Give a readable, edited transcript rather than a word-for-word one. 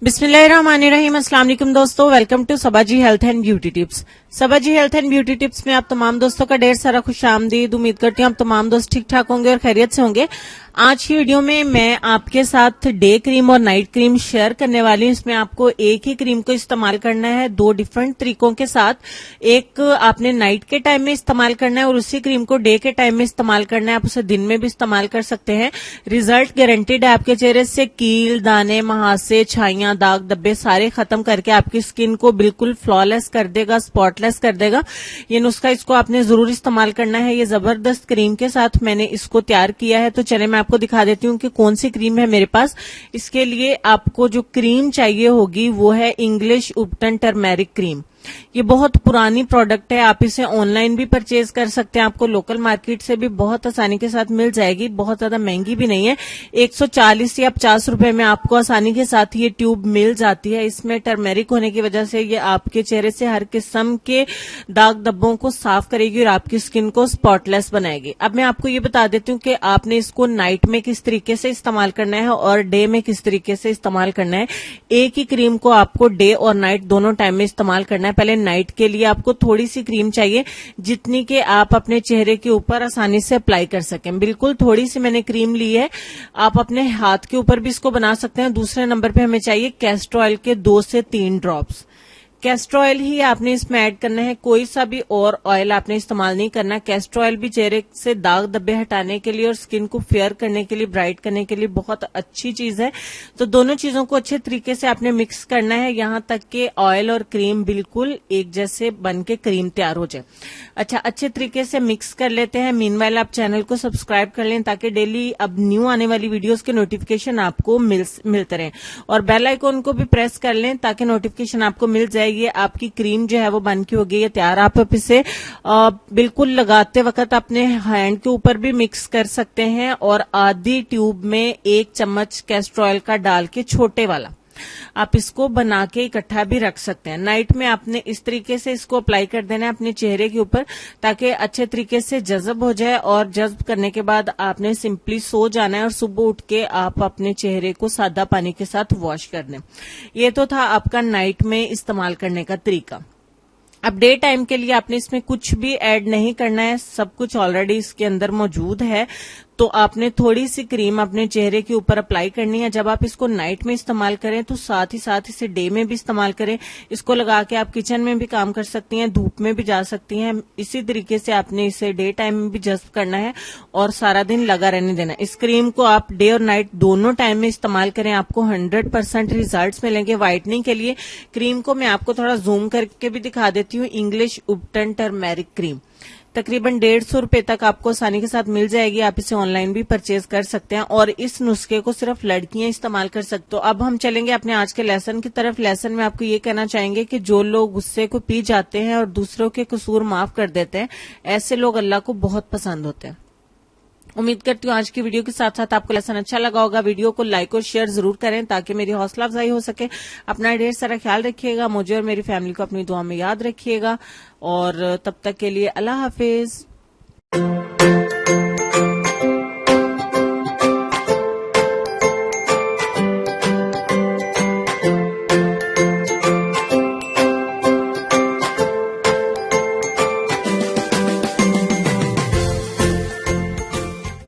बिस्मिल्लाहिर्रहमानिर्रहीम। अस्सलाम वालेकुम दोस्तों, welcome to Sabaji health and beauty tips. Sabaji health and beauty tips में आप तमाम दोस्तों का ढेर सारा खुश आमदीद। उम्मीद करती हूँ आप तमाम दोस्त ठीक ठाक होंगे और खैरियत से होंगे। आज की वीडियो में मैं आपके साथ डे क्रीम और नाइट क्रीम शेयर करने वाली हूँ। इसमें आपको एक ही क्रीम को इस्तेमाल करना है दो डिफरेंट तरीकों के साथ। एक आपने नाइट के टाइम में इस्तेमाल करना है और उसी क्रीम को डे के टाइम में इस्तेमाल करना है। आप उसे दिन में भी इस्तेमाल कर सकते हैं। रिजल्ट गारंटेड है। आपके चेहरे से कील, दाने, महासे, छाइयां, दाग धब्बे सारे खत्म करके आपकी स्किन को बिल्कुल फ्लॉलेस कर देगा, स्पॉटलेस कर देगा। ये नुस्खा इसको आपने जरूर इस्तेमाल करना है। ये जबरदस्त क्रीम के साथ मैंने इसको तैयार किया है। तो चले मैं आपको दिखा देती हूँ कि कौन सी क्रीम है मेरे पास। इसके लिए आपको जो क्रीम चाहिए होगी वो है इंग्लिश उबटन टर्मेरिक क्रीम। ये बहुत पुरानी प्रोडक्ट है। आप इसे ऑनलाइन भी परचेज कर सकते हैं। आपको लोकल मार्केट से भी बहुत आसानी के साथ मिल जाएगी। बहुत ज्यादा महंगी भी नहीं है। 140 या 50 रुपए में आपको आसानी के साथ ये ट्यूब मिल जाती है। इसमें टर्मेरिक होने की वजह से ये आपके चेहरे से हर किस्म के दाग धब्बों को साफ करेगी और आपकी स्किन को स्पॉटलेस बनाएगी। अब मैं आपको ये बता देती हूँ कि आपने इसको नाइट में किस तरीके से इस्तेमाल करना है और डे में किस तरीके से इस्तेमाल करना है। एक ही क्रीम को आपको डे और नाइट दोनों टाइम में इस्तेमाल करना है। पहले नाइट के लिए आपको थोड़ी सी क्रीम चाहिए जितनी कि आप अपने चेहरे के ऊपर आसानी से अप्लाई कर सकें। बिल्कुल थोड़ी सी मैंने क्रीम ली है। आप अपने हाथ के ऊपर भी इसको बना सकते हैं। दूसरे नंबर पे हमें चाहिए कैस्टर ऑयल के 2 से 3 ड्रॉप्स। कैस्टर ऑयल ही आपने इसमें ऐड करना है। कोई सा भी और ऑयल आपने इस्तेमाल नहीं करना। कैस्टर ऑयल भी चेहरे से दाग धब्बे हटाने के लिए और स्किन को फेयर करने के लिए, ब्राइट करने के लिए बहुत अच्छी चीज है। तो दोनों चीजों को अच्छे तरीके से आपने मिक्स करना है यहां तक कि ऑयल और क्रीम बिल्कुल एक जैसे बन के क्रीम तैयार हो जाए। अच्छा, अच्छे तरीके से मिक्स कर लेते हैं। मीनवाइल आप चैनल को सब्सक्राइब कर लें ताकि डेली अब न्यू आने वाली वीडियोस के नोटिफिकेशन आपको मिलते रहें और बेल आइकन को भी प्रेस कर लें ताकि नोटिफिकेशन आपको मिल जाए। ये आपकी क्रीम जो है वो बन के हो गई है तैयार। आप इसे बिल्कुल लगाते वक्त अपने हैंड के ऊपर भी मिक्स कर सकते हैं और आधी ट्यूब में 1 चम्मच कैस्टर ऑयल का डाल के छोटे वाला आप इसको बना के इकट्ठा भी रख सकते हैं। नाइट में आपने इस तरीके से इसको अप्लाई कर देना है अपने चेहरे के ऊपर ताकि अच्छे तरीके से जज्ब हो जाए और जज्ब करने के बाद आपने सिंपली सो जाना है और सुबह उठ के आप अपने चेहरे को सादा पानी के साथ वॉश कर दें। ये तो था आपका नाइट में इस्तेमाल करने का तरीका। अब डे टाइम के लिए आपने इसमें कुछ भी ऐड नहीं करना है। सब कुछ ऑलरेडी इसके अंदर मौजूद है। तो आपने थोड़ी सी क्रीम अपने चेहरे के ऊपर अप्लाई करनी है। जब आप इसको नाइट में इस्तेमाल करें तो साथ ही साथ इसे डे में भी इस्तेमाल करें। इसको लगा के आप किचन में भी काम कर सकती हैं, धूप में भी जा सकती हैं। इसी तरीके से आपने इसे डे टाइम में भी जज्ब करना है और सारा दिन लगा रहने देना। इस क्रीम को आप डे और नाइट दोनों टाइम में इस्तेमाल करें। आपको 100% रिजल्ट मिलेंगे। व्हाइटनिंग के लिए क्रीम को मैं आपको थोड़ा जूम करके भी दिखा देती हूँ। इंग्लिश उबटन टर्मेरिक क्रीम तकरीबन 150 रुपए तक आपको आसानी के साथ मिल जाएगी। आप इसे ऑनलाइन भी परचेज कर सकते हैं और इस नुस्खे को सिर्फ लड़कियां इस्तेमाल कर सकते हो। अब हम चलेंगे अपने आज के लेसन की तरफ। लेसन में आपको ये कहना चाहेंगे कि जो लोग गुस्से को पी जाते हैं और दूसरों के कसूर माफ कर देते हैं, ऐसे लोग अल्लाह को बहुत पसंद होते हैं। उम्मीद करती हूँ आज की वीडियो के साथ साथ आपको लेसन अच्छा लगा होगा। वीडियो को लाइक और शेयर जरूर करें ताकि मेरी हौसला अफजाई हो सके। अपना ढेर सारा ख्याल रखिएगा। मुझे और मेरी फैमिली को अपनी दुआ में याद रखिएगा और तब तक के लिए अल्लाह हाफिज।